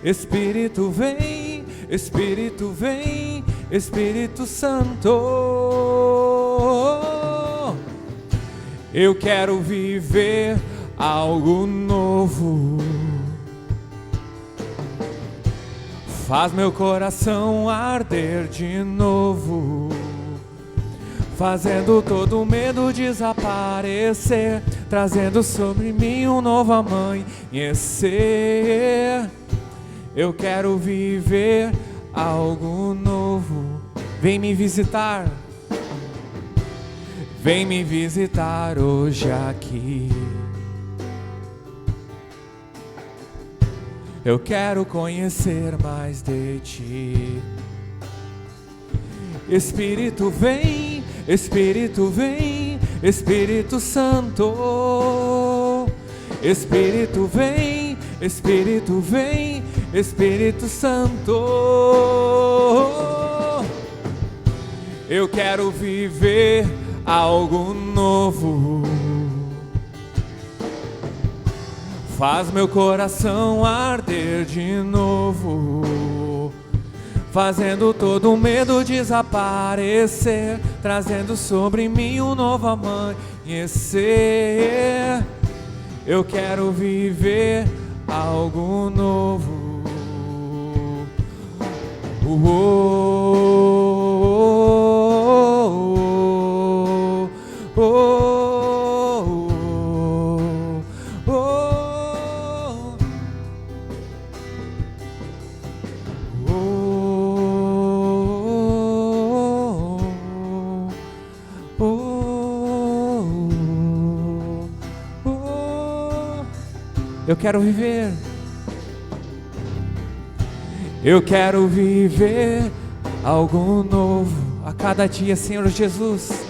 Speaker 2: Espírito vem, Espírito vem, Espírito Santo. Eu quero viver algo novo. Faz meu coração arder de novo, fazendo todo medo desaparecer, trazendo sobre mim um novo amanhecer. Eu quero viver algo novo. Vem me visitar. Vem me visitar hoje aqui. Eu quero conhecer mais de ti. Espírito vem, Espírito vem, Espírito Santo. Espírito vem, Espírito vem, Espírito Santo. Eu quero viver algo novo. Faz meu coração arder de novo, fazendo todo o medo desaparecer, trazendo sobre mim um novo amanhecer. Eu quero viver algo novo. Eu quero viver. Eu quero viver algo novo a cada dia, Senhor Jesus.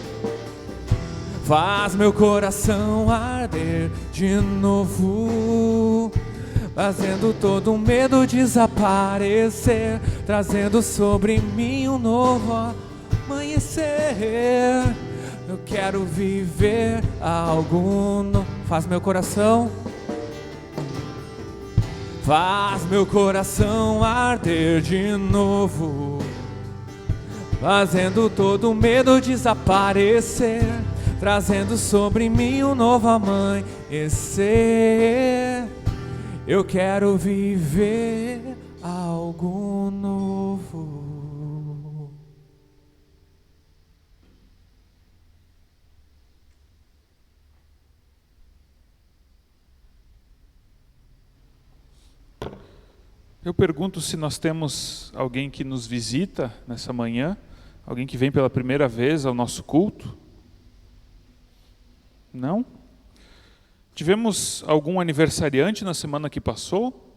Speaker 2: Faz meu coração arder de novo, fazendo todo o medo desaparecer, trazendo sobre mim um novo amanhecer. Eu quero viver algo novo. Faz meu coração. Faz meu coração arder de novo, fazendo todo o medo desaparecer, trazendo sobre mim um novo amanhecer. Eu quero viver algo novo.
Speaker 1: Eu pergunto se nós temos alguém que nos visita nessa manhã, alguém que vem pela primeira vez ao nosso culto. Não? Tivemos algum aniversariante na semana que passou?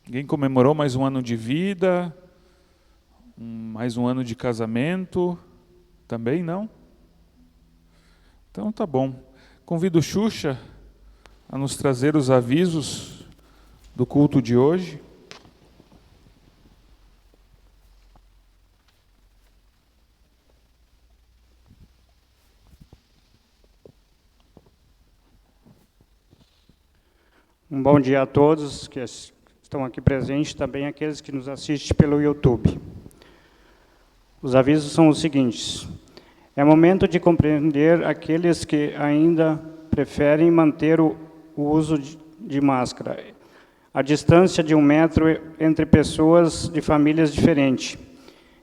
Speaker 1: Alguém comemorou mais um ano de vida? Mais um ano de casamento? Também não? Então tá bom. Convido o Xuxa a nos trazer os avisos do culto de hoje.
Speaker 3: Um bom dia a todos que estão aqui presentes, também aqueles que nos assistem pelo YouTube. Os avisos são os seguintes: é momento de compreender aqueles que ainda preferem manter o uso de máscara, a distância de 1 metro entre pessoas de famílias diferentes,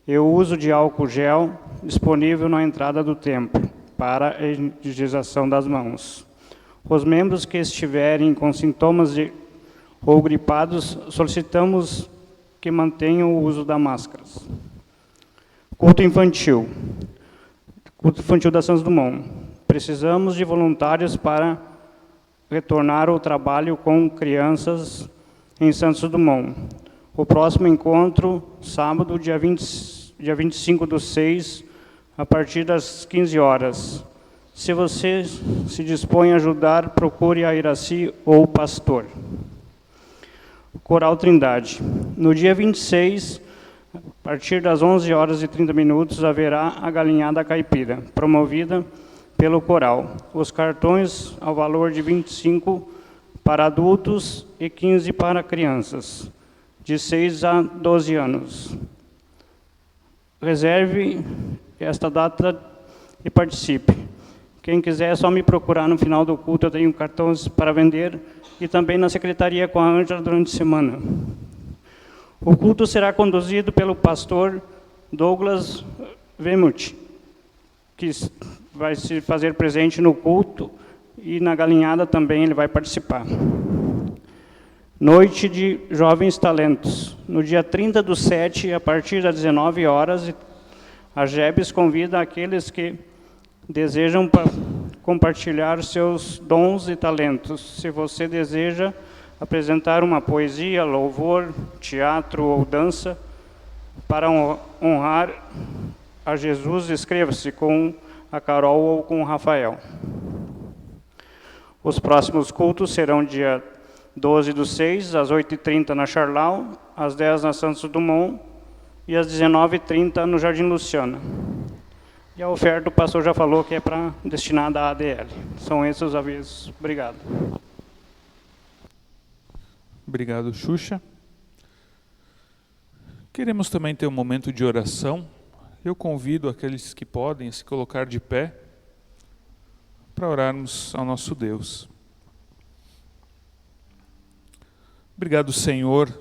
Speaker 3: e o uso de álcool gel disponível na entrada do templo para a higienização das mãos. Os membros que estiverem com sintomas ou gripados, solicitamos que mantenham o uso das máscaras. Culto infantil. Culto infantil da Santos Dumont. Precisamos de voluntários para retornar ao trabalho com crianças em Santos Dumont. O próximo encontro, sábado, dia 25/6, a partir das 15 horas. Se você se dispõe a ajudar, procure a Iraci ou o pastor. Coral Trindade. No dia 26, a partir das 11h30, haverá a galinhada caipira, promovida pelo coral. Os cartões ao valor de 25 para adultos e 15 para crianças, de 6 a 12 anos. Reserve esta data e participe. Quem quiser é só me procurar no final do culto, eu tenho cartões para vender, e também na secretaria com a Ângela durante a semana. O culto será conduzido pelo pastor Douglas Vemuth, que vai se fazer presente no culto, e na galinhada também ele vai participar. Noite de Jovens Talentos. No dia 30/7, a partir das 19 horas, a GEBS convida aqueles que desejam compartilhar seus dons e talentos. Se você deseja apresentar uma poesia, louvor, teatro ou dança para honrar a Jesus, inscreva-se com a Carol ou com o Rafael. Os próximos cultos serão dia 12/6, às 8h30 na Charlau, às 10 na Santos Dumont e às 19h30 no Jardim Luciana. E a oferta o pastor já falou que é destinada à ADL. São esses os avisos. Obrigado.
Speaker 1: Obrigado, Xuxa. Queremos também ter um momento de oração. Eu convido aqueles que podem a se colocar de pé para orarmos ao nosso Deus. Obrigado, Senhor,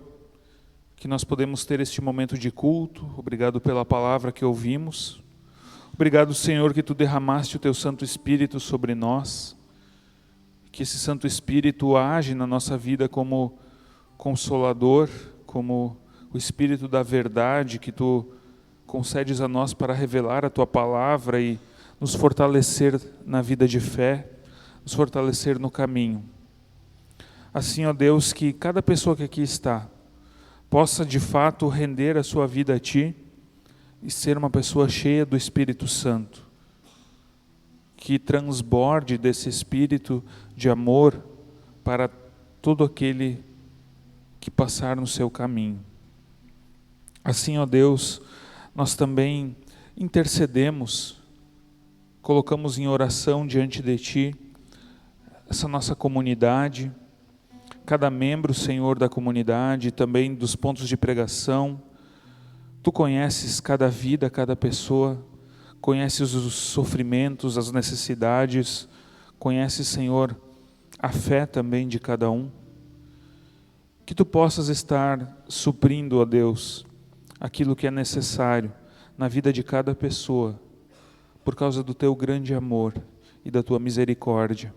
Speaker 1: que nós podemos ter este momento de culto. Obrigado pela palavra que ouvimos. Obrigado, Senhor, que Tu derramaste o Teu Santo Espírito sobre nós. Que esse Santo Espírito age na nossa vida como Consolador, como o Espírito da verdade que Tu concedes a nós para revelar a Tua palavra e nos fortalecer na vida de fé, nos fortalecer no caminho. Assim, ó Deus, que cada pessoa que aqui está possa de fato render a sua vida a Ti e ser uma pessoa cheia do Espírito Santo, que transborde desse Espírito de amor para todo aquele que passar no seu caminho. Assim, ó Deus, nós também intercedemos, colocamos em oração diante de Ti essa nossa comunidade, cada membro, Senhor, da comunidade, também dos pontos de pregação. Tu conheces cada vida, cada pessoa, conheces os sofrimentos, as necessidades, conheces, Senhor, a fé também de cada um. Que Tu possas estar suprindo, ó Deus, aquilo que é necessário na vida de cada pessoa, por causa do Teu grande amor e da Tua misericórdia.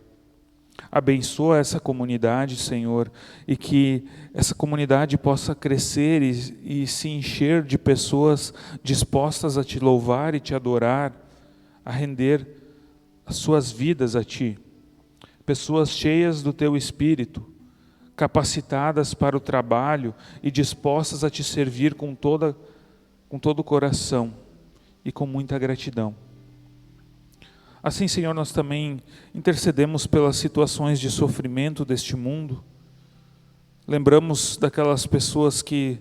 Speaker 1: Abençoa essa comunidade, Senhor, e que essa comunidade possa crescer e se encher de pessoas dispostas a Te louvar e Te adorar, a render as suas vidas a Ti. Pessoas cheias do Teu Espírito, capacitadas para o trabalho e dispostas a Te servir com todo o coração e com muita gratidão. Assim, Senhor, nós também intercedemos pelas situações de sofrimento deste mundo. Lembramos daquelas pessoas que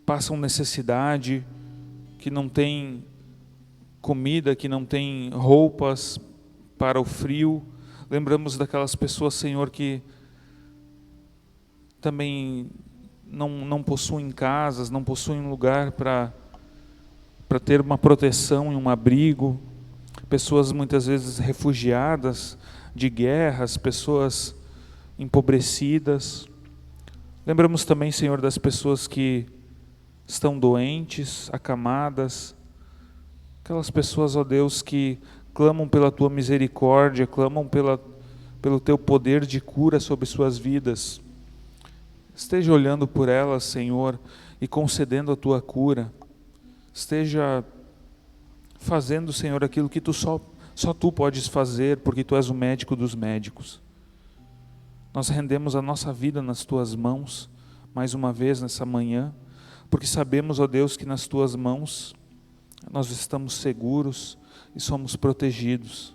Speaker 1: passam necessidade, que não têm comida, que não têm roupas para o frio. Lembramos daquelas pessoas, Senhor, que também não possuem casas, não possuem lugar para ter uma proteção e um abrigo. Pessoas muitas vezes refugiadas de guerras, pessoas empobrecidas. Lembramos também, Senhor, das pessoas que estão doentes, acamadas. Aquelas pessoas, ó Deus, que clamam pela Tua misericórdia, clamam pelo Teu poder de cura sobre suas vidas. Esteja olhando por elas, Senhor, e concedendo a Tua cura. Esteja fazendo, Senhor, aquilo que só Tu podes fazer, porque Tu és o médico dos médicos. Nós rendemos a nossa vida nas Tuas mãos, mais uma vez nessa manhã, porque sabemos, ó Deus, que nas Tuas mãos nós estamos seguros e somos protegidos.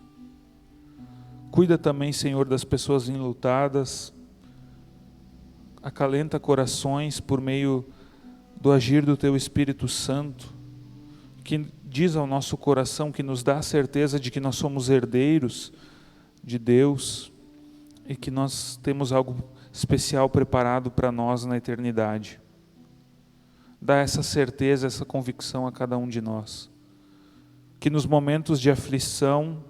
Speaker 1: Cuida também, Senhor, das pessoas enlutadas, acalenta corações por meio do agir do Teu Espírito Santo, que diz ao nosso coração, que nos dá a certeza de que nós somos herdeiros de Deus e que nós temos algo especial preparado para nós na eternidade. Dá essa certeza, essa convicção a cada um de nós. Que nos momentos de aflição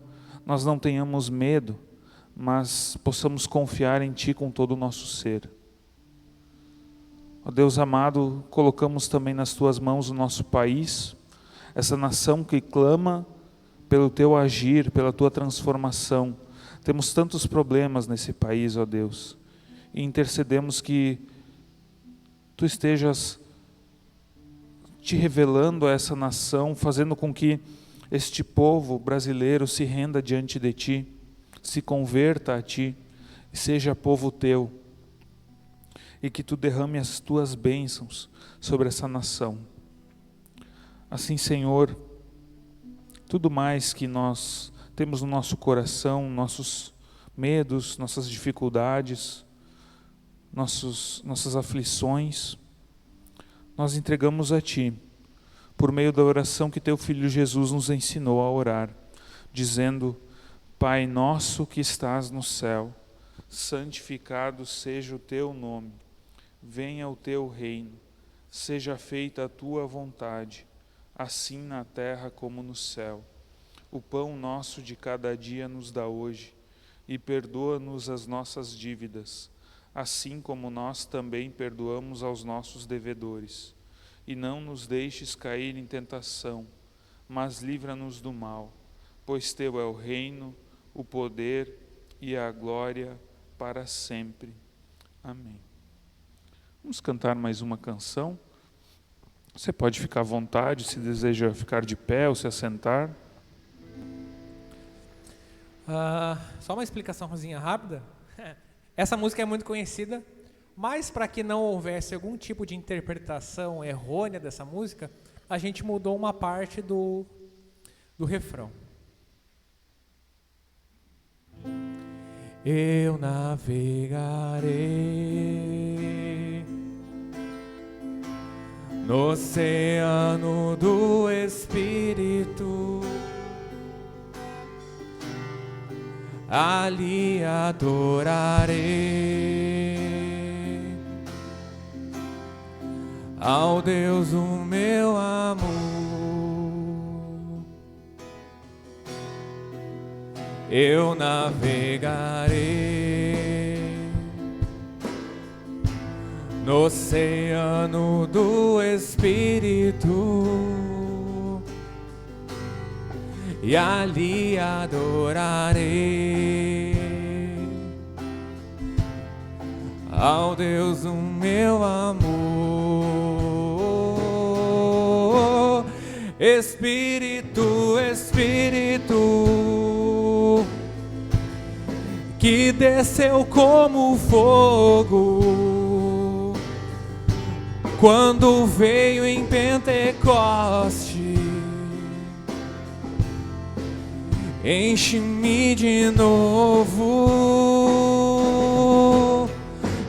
Speaker 1: nós não tenhamos medo, mas possamos confiar em Ti com todo o nosso ser. Ó Deus amado, colocamos também nas Tuas mãos o nosso país, essa nação que clama pelo Teu agir, pela Tua transformação. Temos tantos problemas nesse país, ó Deus, e intercedemos que Tu estejas Te revelando a essa nação, fazendo com que este povo brasileiro se renda diante de Ti, se converta a Ti, e seja povo Teu. e que Tu derrame as Tuas bênçãos sobre essa nação. Assim, Senhor, tudo mais que nós temos no nosso coração, nossos medos, nossas dificuldades, nossas aflições, nós entregamos a Ti, por meio da oração que Teu Filho Jesus nos ensinou a orar, dizendo: Pai nosso que estás no céu, santificado seja o Teu nome, venha o Teu reino, seja feita a Tua vontade, assim na terra como no céu. O pão nosso de cada dia nos dá hoje, e perdoa-nos as nossas dívidas, assim como nós também perdoamos aos nossos devedores. E não nos deixes cair em tentação, mas livra-nos do mal, pois Teu é o reino, o poder e a glória para sempre. Amém. Vamos cantar mais uma canção. Você pode ficar à vontade, se deseja ficar de pé ou se assentar.
Speaker 2: Só uma explicaçãozinha rápida. Essa música é muito conhecida, mas para que não houvesse algum tipo de interpretação errônea dessa música, a gente mudou uma parte do refrão. Eu navegarei no oceano do Espírito, ali adorarei ao Deus o meu amor. Eu navegarei no oceano do Espírito e ali adorarei ao Deus o meu amor. Espírito, Espírito, que desceu como fogo quando veio em Pentecoste, enche-me de novo.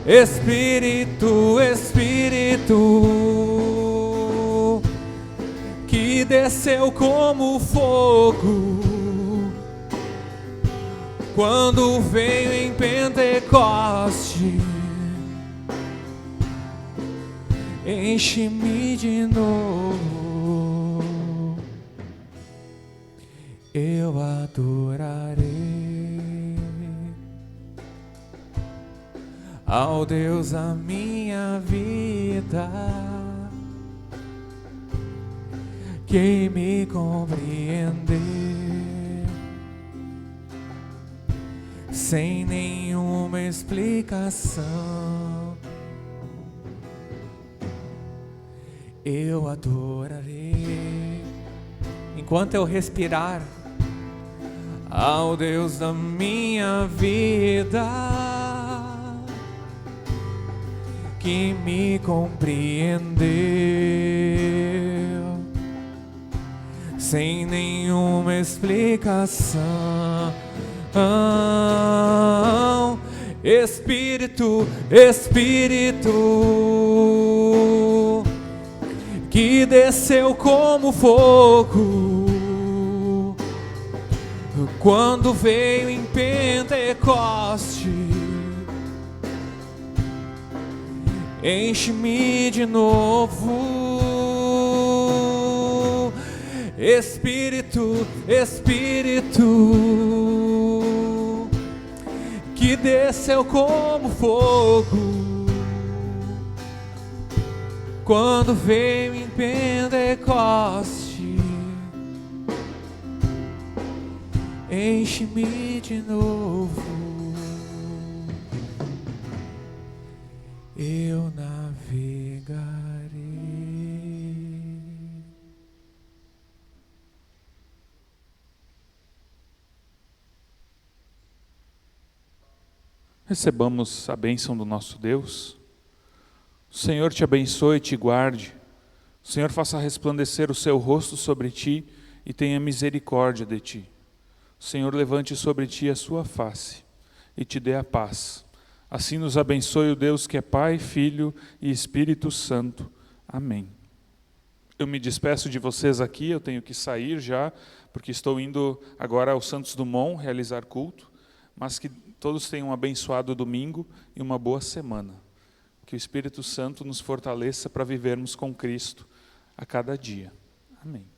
Speaker 2: Espírito, Espírito, que desceu como fogo quando veio em Pentecoste, enche-me de novo. Eu adorarei ao Deus a minha vida, que me compreendeu sem nenhuma explicação. Eu adorarei enquanto eu respirar ao Deus da minha vida, que me compreendeu sem nenhuma explicação. Espírito, Espírito, que desceu como fogo quando veio em Pentecoste, enche-me de novo. Espírito, Espírito, que desceu como fogo quando veio em Pentecoste, enche-me de novo. Eu navegarei.
Speaker 1: Recebamos a bênção do nosso Deus. O Senhor te abençoe e te guarde. O Senhor faça resplandecer o seu rosto sobre ti e tenha misericórdia de ti. O Senhor levante sobre ti a sua face e te dê a paz. Assim nos abençoe o Deus que é Pai, Filho e Espírito Santo. Amém. Eu me despeço de vocês aqui, eu tenho que sair já, porque estou indo agora ao Santos Dumont realizar culto, mas que todos tenham um abençoado domingo e uma boa semana. Que o Espírito Santo nos fortaleça para vivermos com Cristo a cada dia. Amém.